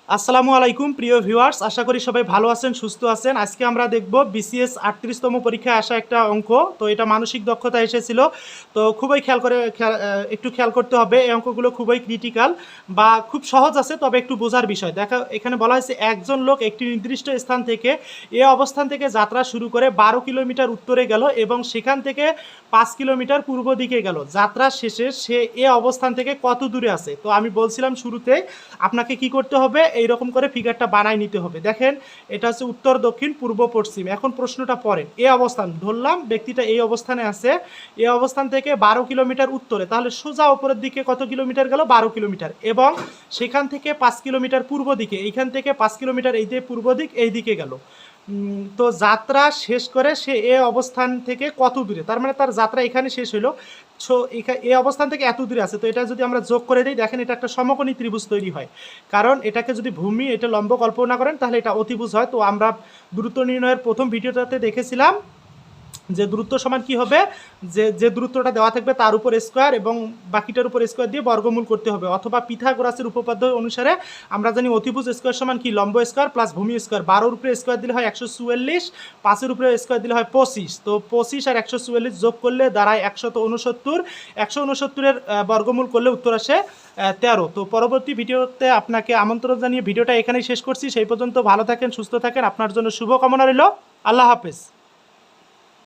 আসসালামু আলাইকুম প্রিয় ভিউয়ার্স, আশা করি সবাই ভালো আছেন, সুস্থ আছেন। আজকে আমরা দেখব বিসিএস 38তম পরীক্ষায় আসা একটা অঙ্ক। তো এটা মানসিক দক্ষতা এসেছিল। তো খুবই একটু খেয়াল করতে হবে। এই অঙ্কগুলো খুবই ক্রিটিক্যাল বা খুব সহজ আছে, তবে একটু বোঝার বিষয়। দেখা এখানে বলা হয়েছে একজন লোক একটি নির্দিষ্ট স্থান থেকে অবস্থান থেকে যাত্রা শুরু করে 12 কিলোমিটার উত্তরে গেল এবং সেখান থেকে 5 কিলোমিটার পূর্ব দিকে গেল। যাত্রা শেষে সে অবস্থান থেকে কত দূরে আছে? তো আমি বলছিলাম শুরুতে আপনাকে কি করতে হবে, এইরকম করে ফিগারটা বানাই নিতে হবে। দেখেন, এটা হচ্ছে উত্তর, দক্ষিণ, পূর্ব, পশ্চিম। এখন প্রশ্নটা পড়েন, অবস্থান ধরলাম ব্যক্তিটা এই অবস্থানে আছে, অবস্থান থেকে 12 কিলোমিটার উত্তরে, তাহলে সোজা উপরের দিকে কত কিলোমিটার গেল? 12 কিলোমিটার। এবং সেখান থেকে 5 কিলোমিটার পূর্ব দিকে, এইখান থেকে 5 কিলোমিটার এই যে পূর্ব দিক, এই দিকে গেল। তো যাত্রা শেষ করে সে অবস্থান থেকে কত দূরে, তার মানে তার যাত্রা এখানে শেষ হলো। সো অবস্থান থেকে এত দূরে আছে। তো এটা যদি আমরা যোগ করে দিই, দেখেন এটা একটা সমকোণী ত্রিভুজ তৈরি হয়। কারণ এটাকে যদি ভূমি এটা লম্ব কল্পনা করেন তাহলে এটা অতিভুজ হয়। তো আমরা দূরত্ব নির্ণয়ের প্রথম ভিডিওটাতে দেখেছিলাম যে দূরত্ব সমান কি হবে, যে দূরত্বটা দেওয়া থাকবে তার উপর স্কোয়ার এবং বাকিটার উপর স্কোয়ার দিয়ে বর্গমূল করতে হবে। অথবা পিথাগোরাসের উপপাদ্য অনুসারে আমরা জানি অতিভুজ স্কোয়ার সমান কি, লম্ব স্কোয়ার প্লাস ভূমি স্কোয়ার। 12-র উপরে স্কোয়ার দিলে হয় 144, 5-এর উপরে স্কোয়ার দিলে হয় 25। তো 25 আর 144 যোগ করলে দাঁড়ায় 169। 169-এর বর্গমূল করলে উত্তর আসে 13। তো পরবর্তী ভিডিওতে আপনাকে আমন্ত্রণ জানিয়ে ভিডিওটা এখানেই শেষ করছি। সেই পর্যন্ত ভালো থাকেন, সুস্থ থাকেন, আপনার জন্য শুভকামনা রইল। আল্লাহ হাফেজ।